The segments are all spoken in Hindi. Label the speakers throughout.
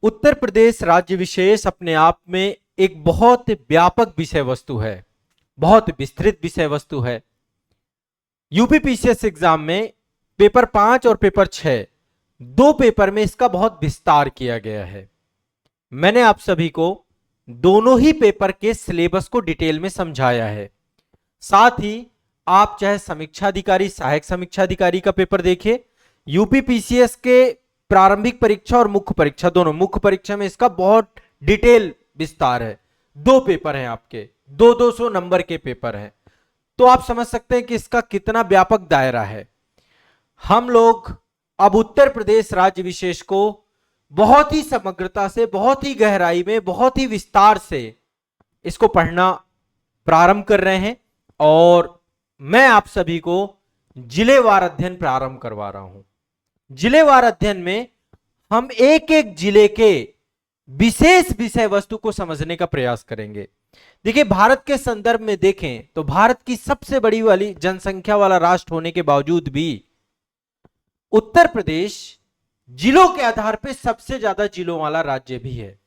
Speaker 1: उत्तर प्रदेश राज्य विशेष अपने आप में एक बहुत व्यापक विषय वस्तु है, बहुत विस्तृत विषय वस्तु है। यूपीपीसीएस एग्जाम में पेपर 5 और पेपर 6 दो पेपर में इसका बहुत विस्तार किया गया है। मैंने आप सभी को दोनों ही पेपर के सिलेबस को डिटेल में समझाया है। साथ ही आप चाहे समीक्षा अधिकारी, सहायक समीक्षा अधिकारी का पेपर देखिए, यूपीपीसीएस के प्रारंभिक परीक्षा और मुख्य परीक्षा, दोनों मुख्य परीक्षा में इसका बहुत डिटेल विस्तार है। दो पेपर हैं आपके, 200 नंबर के पेपर हैं, तो आप समझ सकते हैं कि इसका कितना व्यापक दायरा है। हम लोग अब उत्तर प्रदेश राज्य विशेष को बहुत ही समग्रता से, बहुत ही गहराई में, बहुत ही विस्तार से इसको पढ़ना प्रारंभ कर रहे हैं और मैं आप सभी को जिलेवार अध्ययन प्रारंभ करवा रहा हूं। जिलेवार अध्ययन में हम एक एक जिले के विशेष विषय वस्तु को समझने का प्रयास करेंगे। देखिए, भारत के संदर्भ में देखें तो भारत की सबसे बड़ी वाली जनसंख्या वाला राष्ट्र होने के बावजूद भी उत्तर प्रदेश जिलों के आधार पर सबसे ज्यादा जिलों वाला राज्य भी है।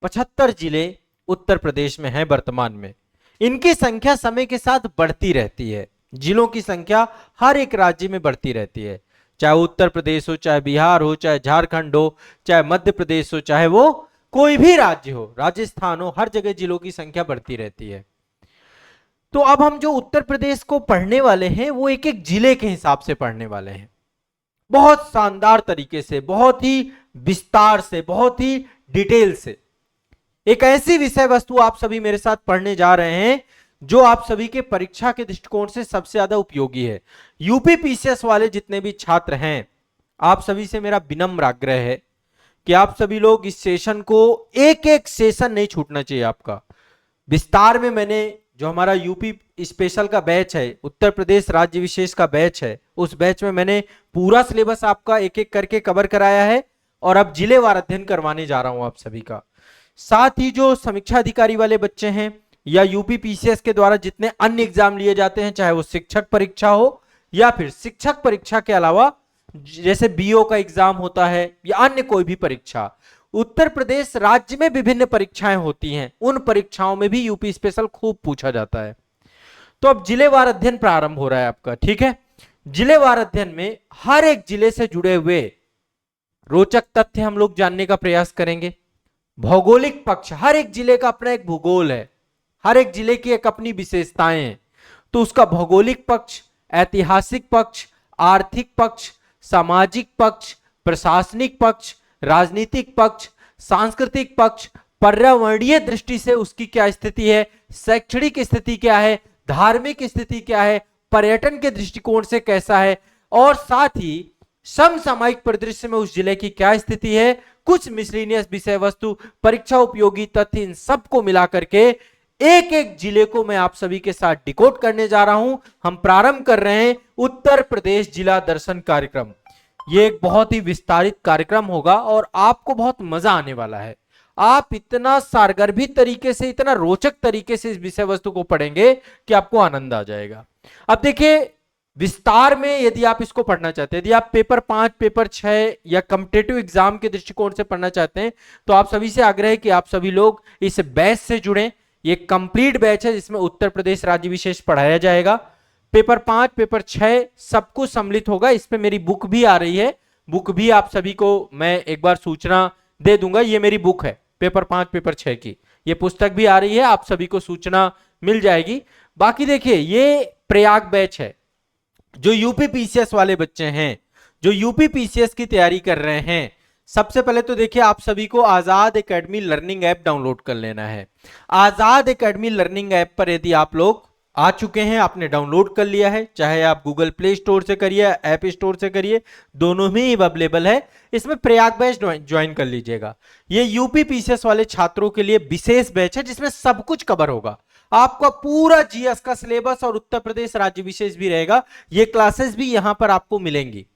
Speaker 1: 75 जिले उत्तर प्रदेश में हैं वर्तमान में। इनकी संख्या समय के साथ बढ़ती रहती है। जिलों की संख्या हर एक राज्य में बढ़ती रहती है, चाहे उत्तर प्रदेश हो, चाहे बिहार हो, चाहे झारखंड हो, चाहे मध्य प्रदेश हो, चाहे वो कोई भी राज्य हो, राजस्थान हो, हर जगह जिलों की संख्या बढ़ती रहती है। तो अब हम जो उत्तर प्रदेश को पढ़ने वाले हैं वो एक एक जिले के हिसाब से पढ़ने वाले हैं, बहुत शानदार तरीके से, बहुत ही विस्तार से, बहुत ही डिटेल से। एक ऐसी विषय वस्तु आप सभी मेरे साथ पढ़ने जा रहे हैं जो आप सभी के परीक्षा के दृष्टिकोण से सबसे ज्यादा उपयोगी है। यूपीपीसीएस वाले जितने भी छात्र हैं, आप सभी से मेरा विनम्र आग्रह है कि आप सभी लोग इस सेशन को, एक एक सेशन नहीं छूटना चाहिए आपका। विस्तार में मैंने जो हमारा यूपी स्पेशल का बैच है, उत्तर प्रदेश राज्य विशेष का बैच है, उस बैच में मैंने पूरा सिलेबस आपका एक एक करके कवर कराया है और अब जिलेवार अध्ययन करवाने जा रहा हूं आप सभी का। साथ ही जो समीक्षा अधिकारी वाले बच्चे हैं या यूपीपीसीएस के द्वारा जितने अन्य एग्जाम लिए जाते हैं, चाहे वो शिक्षक परीक्षा हो या फिर शिक्षक परीक्षा के अलावा जैसे बीओ का एग्जाम होता है या अन्य कोई भी परीक्षा, उत्तर प्रदेश राज्य में विभिन्न परीक्षाएं होती हैं, उन परीक्षाओं में भी यूपी स्पेशल खूब पूछा जाता है। तो अब जिलेवार अध्ययन प्रारंभ हो रहा है आपका, ठीक है। जिलेवार अध्ययन में हर एक जिले से जुड़े हुए रोचक तथ्य हम लोग जानने का प्रयास करेंगे। भौगोलिक पक्ष, हर एक जिले का अपना एक भूगोल है, हर एक जिले की एक अपनी विशेषताएं हैं, तो उसका भौगोलिक पक्ष, ऐतिहासिक पक्ष, आर्थिक पक्ष, सामाजिक पक्ष, प्रशासनिक पक्ष, राजनीतिक पक्ष, सांस्कृतिक पक्ष, पर्यावरणीय दृष्टि से उसकी क्या स्थिति है, शैक्षणिक स्थिति क्या है, धार्मिक स्थिति क्या है, पर्यटन के दृष्टिकोण से कैसा है, और साथ ही समसामयिक परिदृश्य में उस जिले की क्या स्थिति है, कुछ मिसलेनियस विषय वस्तु, परीक्षा उपयोगी तथ्य, इन सबको मिलाकर के एक एक जिले को मैं आप सभी के साथ डिकोड करने जा रहा हूं। हम प्रारंभ कर रहे हैं उत्तर प्रदेश जिला दर्शन कार्यक्रम। यह एक बहुत ही विस्तारित कार्यक्रम होगा और आपको बहुत मजा आने वाला है। आप इतना सारगर्भित तरीके से, इतना रोचक तरीके से इस विषय वस्तु को पढ़ेंगे कि आपको आनंद आ जाएगा। अब देखिए, विस्तार में यदि आप इसको पढ़ना चाहते हैं, यदि आप पेपर 5, पेपर 6 या कॉम्पिटिटिव एग्जाम के दृष्टिकोण से पढ़ना चाहते हैं, तो आप सभी से आग्रह है कि आप सभी लोग इस बैच से जुड़ें। ये कंप्लीट बैच है जिसमें उत्तर प्रदेश राज्य विशेष पढ़ाया जाएगा। पेपर 5, पेपर 6 सब कुछ सम्मिलित होगा। इस पे मेरी बुक भी आ रही है, बुक भी आप सभी को मैं एक बार सूचना दे दूंगा। ये मेरी बुक है पेपर 5, पेपर 6 की, ये पुस्तक भी आ रही है, आप सभी को सूचना मिल जाएगी। बाकी देखिए, ये प्रयाग बैच है। जो यूपीपीसीएस वाले बच्चे हैं, जो यूपीपीसीएस की तैयारी कर रहे हैं, सबसे पहले तो देखिए आप सभी को आजाद एकेडमी लर्निंग ऐप डाउनलोड कर लेना है। आजाद एकेडमी लर्निंग ऐप पर यदि आप लोग आ चुके हैं, आपने डाउनलोड कर लिया है, चाहे आप गूगल प्ले स्टोर से करिए, ऐप स्टोर से करिए, दोनों में ही अवेलेबल है। इसमें प्रयाग बैच ज्वाइन कर लीजिएगा। ये यूपीपीसीएस वाले छात्रों के लिए विशेष बैच है जिसमें सब कुछ कवर होगा। आपका पूरा जीएस का सिलेबस और उत्तर प्रदेश राज्य विशेष भी रहेगा। ये क्लासेस भी यहां पर आपको मिलेंगी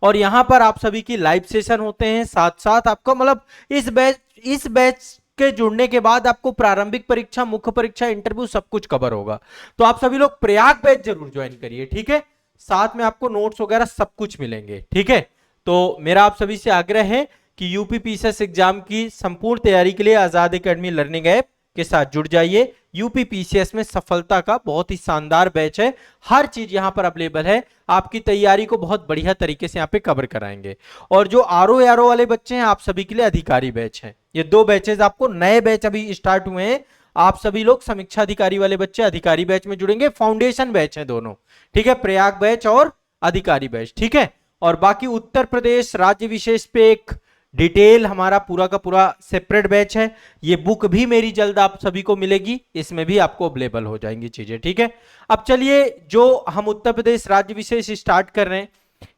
Speaker 1: और यहां पर आप सभी की लाइव सेशन होते हैं। साथ साथ आपका मतलब इस बैच के जुड़ने के बाद आपको प्रारंभिक परीक्षा, मुख्य परीक्षा, इंटरव्यू सब कुछ कवर होगा। तो आप सभी लोग प्रयाग बैच जरूर ज्वाइन करिए, ठीक है। साथ में आपको नोट्स वगैरह सब कुछ मिलेंगे, ठीक है। तो मेरा आप सभी से आग्रह है कि यूपीपीसीएस एग्जाम की संपूर्ण तैयारी के लिए आजाद एकेडमी लर्निंग ऐप के साथ जुड़ जाइए। यूपीपीसीएस में सफलता का बहुत ही शानदार बैच है, हर चीज यहां पर अवेलेबल है, आपकी तैयारी को बहुत बढ़िया तरीके से यहाँ पे कवर कराएंगे। और जो आरओ वाले बच्चे हैं आप सभी के लिए अधिकारी बैच है। ये दो बैचेज आपको, नए बैच अभी स्टार्ट हुए हैं, आप सभी लोग समीक्षा अधिकारी वाले बच्चे अधिकारी बैच में जुड़ेंगे। फाउंडेशन बैच है दोनों, ठीक है, प्रयाग बैच और अधिकारी बैच, ठीक है। और बाकी उत्तर प्रदेश राज्य विशेष पे एक डिटेल हमारा पूरा का पूरा सेपरेट बैच है। ये बुक भी मेरी जल्द आप सभी को मिलेगी, इसमें भी आपको अवेलेबल हो जाएंगी चीजें, ठीक है। अब चलिए, जो हम उत्तर प्रदेश राज्य विशेष स्टार्ट कर रहे हैं,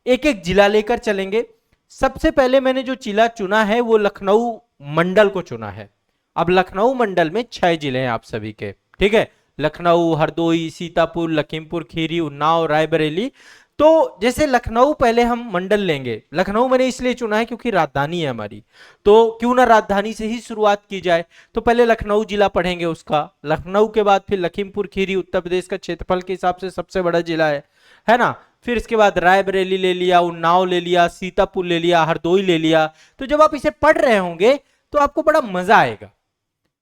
Speaker 1: एक एक जिला लेकर चलेंगे। सबसे पहले मैंने जो जिला चुना है वो लखनऊ मंडल को चुना है। अब लखनऊ मंडल में 6 जिले हैं आप सभी के, ठीक है, लखनऊ, हरदोई, सीतापुर, लखीमपुर खीरी, उन्नाव, रायबरेली। तो जैसे लखनऊ पहले हम मंडल लेंगे, लखनऊ मैंने इसलिए चुना है क्योंकि राजधानी है हमारी, तो क्यों ना राजधानी से ही शुरुआत की जाए। तो पहले लखनऊ जिला पढ़ेंगे उसका, लखनऊ के बाद फिर लखीमपुर खीरी, उत्तर प्रदेश का क्षेत्रफल के हिसाब से सबसे बड़ा जिला है ना। फिर इसके बाद रायबरेली ले लिया, उन्नाव ले लिया, सीतापुर ले लिया, हरदोई ले लिया। तो जब आप इसे पढ़ रहे होंगे तो आपको बड़ा मजा आएगा।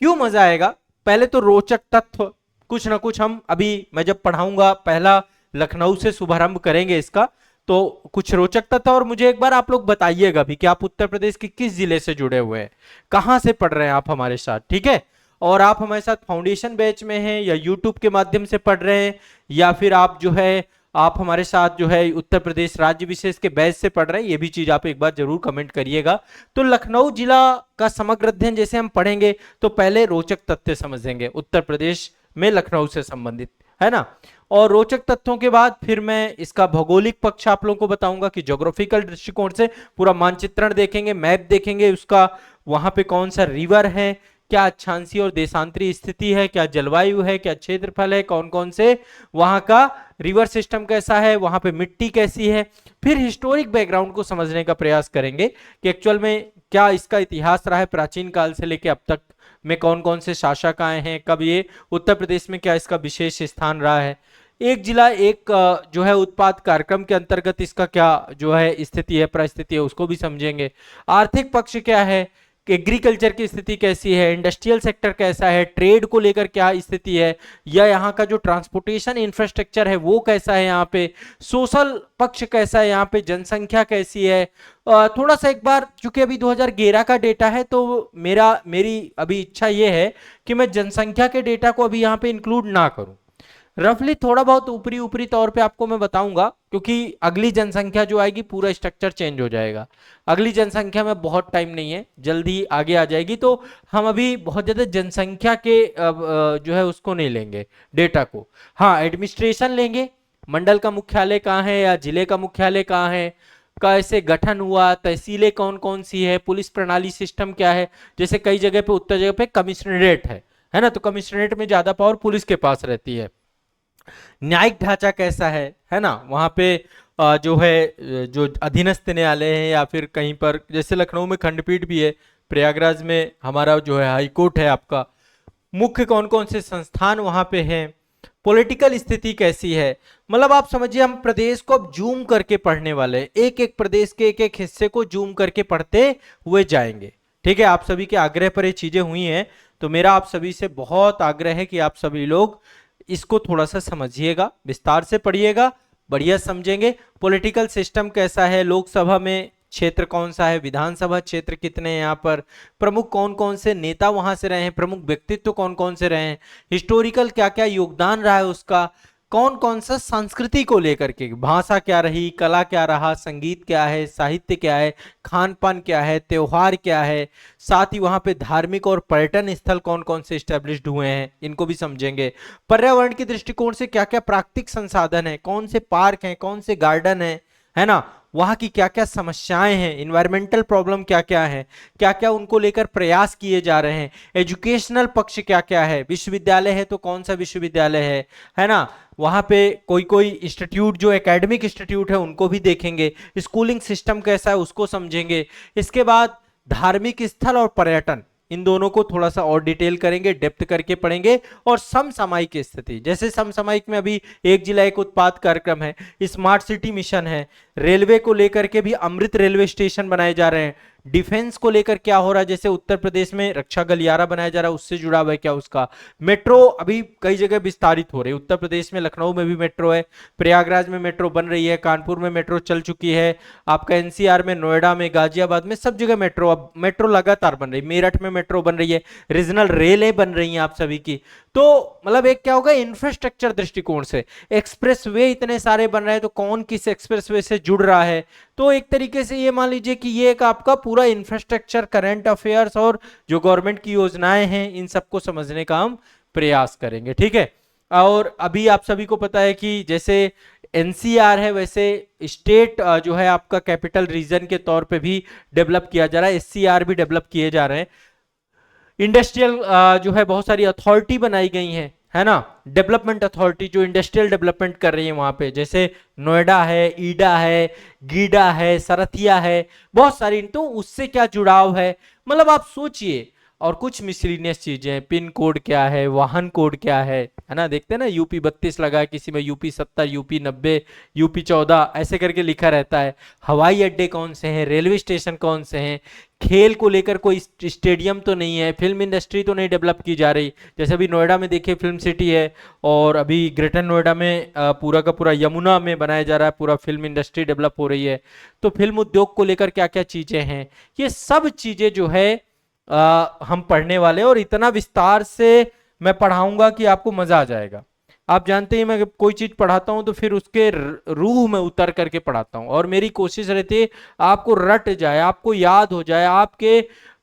Speaker 1: क्यों मजा आएगा? पहले तो रोचक तथ्य कुछ ना कुछ हम अभी, मैं जब पढ़ाऊंगा, पहला लखनऊ से शुभारंभ करेंगे इसका, तो कुछ रोचक तथ्य। और मुझे एक बार आप लोग बताइएगा भी कि आप उत्तर प्रदेश के किस जिले से जुड़े हुए हैं, कहां से पढ़ रहे हैं आप हमारे साथ, ठीक है। और आप हमारे साथ फाउंडेशन बैच में हैं या यूट्यूब के माध्यम से पढ़ रहे हैं, या फिर आप जो है आप हमारे साथ जो है उत्तर प्रदेश राज्य विशेष के बैच से पढ़ रहे हैं, ये भी चीज आप एक बार जरूर कमेंट करिएगा। तो लखनऊ जिला का समग्र अध्ययन जैसे हम पढ़ेंगे तो पहले रोचक तथ्य समझेंगे उत्तर प्रदेश में लखनऊ से संबंधित, है ना। और रोचक तथ्यों के बाद फिर मैं इसका भौगोलिक पक्ष आप लोगों को बताऊंगा कि ज्योग्राफिकल दृष्टिकोण से पूरा मानचित्रण देखेंगे, मैप देखेंगे उसका, वहां पे कौन सा रिवर है, क्या अक्षांशीय और देशांतरी स्थिति है, क्या जलवायु है, क्या क्षेत्रफल है, कौन कौन से वहां का रिवर सिस्टम कैसा है, वहां पे मिट्टी कैसी है। फिर हिस्टोरिक बैकग्राउंड को समझने का प्रयास करेंगे कि एक्चुअल में क्या इसका इतिहास रहा है प्राचीन काल से लेकर अब तक में, कौन कौन से शासक आए हैं, कब ये उत्तर प्रदेश में क्या इसका विशेष स्थान रहा है। एक जिला एक जो है उत्पाद कार्यक्रम के अंतर्गत इसका क्या जो है स्थिति है, परिस्थिति है, उसको भी समझेंगे। आर्थिक पक्ष क्या है, एग्रीकल्चर की स्थिति कैसी है, इंडस्ट्रियल सेक्टर कैसा है, ट्रेड को लेकर क्या स्थिति है, या यहाँ का जो ट्रांसपोर्टेशन इंफ्रास्ट्रक्चर है वो कैसा है, यहाँ पे सोशल पक्ष कैसा है, यहाँ पे जनसंख्या कैसी है। थोड़ा सा एक बार, चूंकि अभी 2011 का डेटा है तो मेरी अभी इच्छा ये है कि मैं जनसंख्या के डेटा को अभी यहाँ पे इंक्लूड ना करूं, रफली थोड़ा बहुत ऊपरी ऊपरी तौर पे आपको मैं बताऊंगा, क्योंकि अगली जनसंख्या जो आएगी पूरा स्ट्रक्चर चेंज हो जाएगा। अगली जनसंख्या में बहुत टाइम नहीं है, जल्दी आगे आ जाएगी, तो हम अभी बहुत ज्यादा जनसंख्या के जो है उसको नहीं लेंगे डेटा को। हाँ, एडमिनिस्ट्रेशन लेंगे, मंडल का मुख्यालय कहाँ है या जिले का मुख्यालय कहाँ है, कैसे गठन हुआ, तहसीलें कौन कौन सी है, पुलिस प्रणाली सिस्टम क्या है। जैसे कई जगह पे, उत्तर जगह पे कमिश्नरेट है ना, तो कमिश्नरेट में ज्यादा पावर पुलिस के पास रहती है। न्यायिक ढांचा कैसा है ना, वहां पे जो है जो अधीनस्थ न्यायालय है, या फिर कहीं पर जैसे लखनऊ में खंडपीठ भी है, प्रयागराज में हमारा जो है हाई कोर्ट है आपका। मुख्य कौन कौन से संस्थान वहां पे हैं, पॉलिटिकल स्थिति कैसी है। मतलब आप समझिए हम प्रदेश को अब जूम करके पढ़ने वाले हैं, एक एक प्रदेश के एक एक हिस्से को जूम करके पढ़ते हुए जाएंगे, ठीक है। आप सभी के आग्रह पर ये चीजें हुई हैं, तो मेरा आप सभी से बहुत आग्रह है कि आप सभी लोग इसको थोड़ा सा समझिएगा, विस्तार से पढ़िएगा, बढ़िया समझेंगे। पॉलिटिकल सिस्टम कैसा है, लोकसभा में क्षेत्र कौन सा है, विधानसभा क्षेत्र कितने हैं, यहाँ पर प्रमुख कौन कौन से नेता वहां से रहे हैं, प्रमुख व्यक्तित्व कौन कौन से रहे हैं, हिस्टोरिकल क्या क्या योगदान रहा है उसका, कौन कौन सा संस्कृति को लेकर के, भाषा क्या रही, कला क्या रहा, संगीत क्या है, साहित्य क्या है, खान पान क्या है, त्योहार क्या है, साथ ही वहां पे धार्मिक और पर्यटन स्थल कौन कौन से स्टैब्लिश्ड हुए हैं, इनको भी समझेंगे। पर्यावरण के दृष्टिकोण से क्या क्या प्राकृतिक संसाधन है, कौन से पार्क हैं, कौन से गार्डन है ना, वहां की क्या क्या समस्याएं हैं, इन्वायरमेंटल प्रॉब्लम क्या क्या है, क्या क्या उनको लेकर प्रयास किए जा रहे हैं, एजुकेशनल पक्ष क्या क्या है, विश्वविद्यालय है तो कौन सा विश्वविद्यालय है ना, वहां पे कोई कोई इंस्टीट्यूट जो एकेडमिक इंस्टीट्यूट है उनको भी देखेंगे, स्कूलिंग सिस्टम कैसा है उसको समझेंगे। इसके बाद धार्मिक स्थल और पर्यटन, इन दोनों को थोड़ा सा और डिटेल करेंगे, डेप्थ करके पढ़ेंगे। और समसामयिक स्थिति, जैसे समसामयिक में अभी एक जिला एक उत्पाद कार्यक्रम है, स्मार्ट सिटी मिशन है, रेलवे को लेकर के भी अमृत रेलवे स्टेशन बनाए जा रहे हैं, डिफेंस को लेकर क्या हो रहा है, जैसे उत्तर प्रदेश में रक्षा गलियारा बनाया जा रहा है, उससे जुड़ा हुआ है क्या उसका। मेट्रो अभी कई जगह विस्तारित हो रही है, उत्तर प्रदेश में लखनऊ में भी मेट्रो है, प्रयागराज में मेट्रो बन रही है, कानपुर में मेट्रो चल चुकी है, आपका एनसीआर में, नोएडा में, गाजियाबाद में, सब जगह मेट्रो, अब मेट्रो लगातार बन रही है, मेरठ में मेट्रो बन रही है, रीजनल रेलें बन रही हैं आप सभी की। तो मतलब एक क्या होगा, इंफ्रास्ट्रक्चर दृष्टिकोण से एक्सप्रेसवे इतने सारे बन रहे हैं, तो कौन किस एक्सप्रेसवे से जुड़ रहा है, तो एक तरीके से ये मान लीजिए कि ये एक आपका पूरा इंफ्रास्ट्रक्चर, करंट अफेयर्स और जो गवर्नमेंट की योजनाएं हैं इन सबको समझने का हम प्रयास करेंगे, ठीक है। और अभी आप सभी को पता है कि जैसे एनसीआर है, वैसे स्टेट जो है आपका कैपिटल रीजन के तौर पे भी डेवलप किया जा रहा है, एससीआर भी डेवलप किए जा रहे हैं। इंडस्ट्रियल जो है बहुत सारी अथॉरिटी बनाई गई है ना, डेवलपमेंट अथॉरिटी जो इंडस्ट्रियल डेवलपमेंट कर रही है वहां पे, जैसे नोएडा है, ईडा है, गीडा है, सरथिया है, बहुत सारी। तो उससे क्या जुड़ाव है, मतलब आप सोचिए। और कुछ मिसलिनियस चीजें, पिन कोड क्या है, वाहन कोड क्या है ना, देखते हैं ना, यूपी 32 लगा है, किसी में यूपी 70, यूपी 90, यूपी 14 ऐसे करके लिखा रहता है। हवाई अड्डे कौन से हैं, रेलवे स्टेशन कौन से हैं, खेल को लेकर कोई स्टेडियम तो नहीं है, फिल्म इंडस्ट्री तो नहीं डेवलप की जा रही, जैसे अभी नोएडा में देखिए फिल्म सिटी है, और अभी ग्रेटर नोएडा में पूरा का पूरा यमुना में बनाया जा रहा है, पूरा फिल्म इंडस्ट्री डेवलप हो रही है। तो फिल्म उद्योग को लेकर क्या क्या चीजें हैं, ये सब चीजें जो है हम पढ़ने वाले हैं, और इतना विस्तार से मैं पढ़ाऊंगा कि आपको मजा आ जाएगा। आप जानते हैं मैं कोई चीज पढ़ाता हूं तो फिर उसके रूह में उतर करके पढ़ाता हूं, और मेरी कोशिश रहती है आपको रट जाए, आपको याद हो जाए,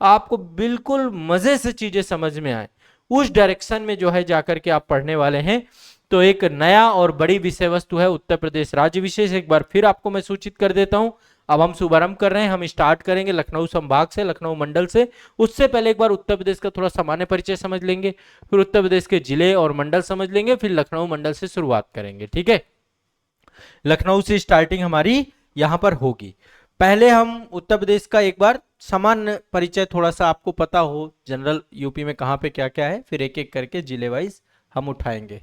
Speaker 1: आपको बिल्कुल मजे से चीजें समझ में आए, उस डायरेक्शन में जो है जाकर के आप पढ़ने वाले हैं। तो एक नया और बड़ी विषय वस्तु है उत्तर प्रदेश राज्य विशेष, एक बार फिर आपको मैं सूचित कर देता हूं। अब हम शुभारंभ कर रहे हैं, हम स्टार्ट करेंगे लखनऊ संभाग से, लखनऊ मंडल से। उससे पहले एक बार उत्तर प्रदेश का थोड़ा सामान्य परिचय समझ लेंगे, फिर उत्तर प्रदेश के जिले और मंडल समझ लेंगे, फिर लखनऊ मंडल से शुरुआत करेंगे, ठीक है। लखनऊ से स्टार्टिंग हमारी यहां पर होगी। पहले हम उत्तर प्रदेश का एक बार सामान्य परिचय थोड़ा सा आपको पता हो, जनरल यूपी में कहां पे क्या क्या है, फिर एक एक करके जिले वाइज हम उठाएंगे।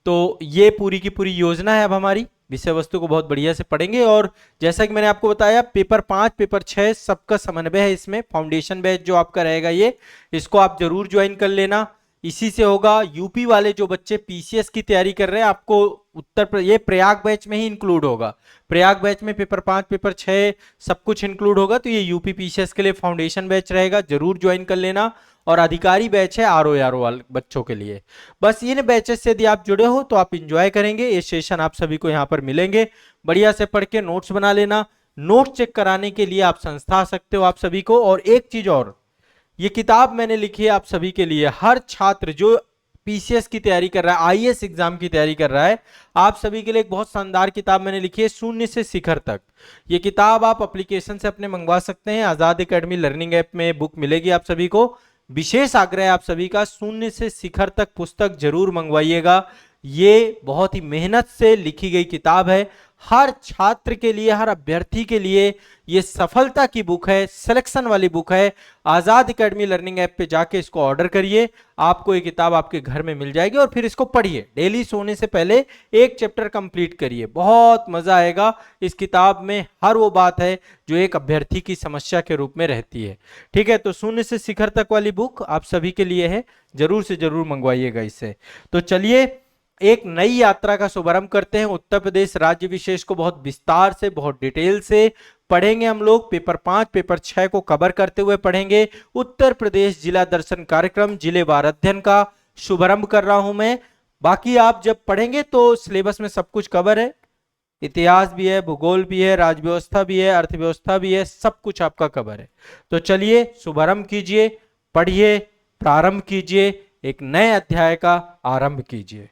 Speaker 1: तो ये पूरी की पूरी योजना है अब हमारी, विषय वस्तु को बहुत बढ़िया से पढ़ेंगे। और जैसा कि मैंने आपको बताया, पेपर 5 पेपर 6 सबका समन्वय है इसमें। फाउंडेशन बैच जो आपका रहेगा ये, इसको आप जरूर ज्वाइन कर लेना, इसी से होगा। यूपी वाले जो बच्चे पीसीएस की तैयारी कर रहे हैं, आपको ये प्रयाग बैच में ही इंक्लूड होगा। प्रयाग बैच में पेपर 5 पेपर 6 सब कुछ इंक्लूड होगा, तो ये यूपी पीसीएस के लिए फाउंडेशन बैच रहेगा, जरूर ज्वाइन कर लेना। और अधिकारी बैच है आरओ वाले बच्चों के लिए। बस इन बैचेस से यदि आप जुड़े हो तो आप इंजॉय करेंगे, ये सेशन आप सभी को यहाँ पर मिलेंगे। बढ़िया से पढ़ के नोट्स बना लेना। नोट्स चेक कराने के लिए आप संस्था आ सकते हो आप सभी को। और एक चीज और, ये किताब मैंने लिखी है आप सभी के लिए, हर छात्र जो पीसीएस की तैयारी कर रहा है, आईएएस एग्जाम की तैयारी कर रहा है, आप सभी के लिए एक बहुत शानदार किताब मैंने लिखी है, शून्य से शिखर तक। ये किताब आप एप्लीकेशन से अपने मंगवा सकते हैं, आजाद एकेडमी लर्निंग ऐप में बुक मिलेगी आप सभी को। विशेष आग्रह है आप सभी का, शून्य से शिखर तक पुस्तक जरूर मंगवाइएगा। ये बहुत ही मेहनत से लिखी गई किताब है, हर छात्र के लिए, हर अभ्यर्थी के लिए ये सफलता की बुक है, सिलेक्शन वाली बुक है। आजाद एकेडमी लर्निंग ऐप पे जाके इसको ऑर्डर करिए, आपको ये किताब आपके घर में मिल जाएगी। और फिर इसको पढ़िए, डेली सोने से पहले एक चैप्टर कंप्लीट करिए, बहुत मजा आएगा। इस किताब में हर वो बात है जो एक अभ्यर्थी की समस्या के रूप में रहती है, ठीक है। तो शून्य से शिखर तक वाली बुक आप सभी के लिए है, जरूर से जरूर मंगवाइएगा इससे। तो चलिए एक नई यात्रा का शुभारंभ करते हैं। उत्तर प्रदेश राज्य विशेष को बहुत विस्तार से, बहुत डिटेल से पढ़ेंगे हम लोग। पेपर 5 पेपर 6 को कवर करते हुए पढ़ेंगे। उत्तर प्रदेश जिला दर्शन कार्यक्रम जिलेवार अध्ययन का शुभारंभ कर रहा हूं मैं। बाकी आप जब पढ़ेंगे तो सिलेबस में सब कुछ कवर है, इतिहास भी है, भूगोल भी है, राजव्यवस्था भी है, अर्थव्यवस्था भी है, सब कुछ आपका कवर है। तो चलिए शुभारंभ कीजिए, पढ़िए, प्रारंभ कीजिए, एक नए अध्याय का आरंभ कीजिए।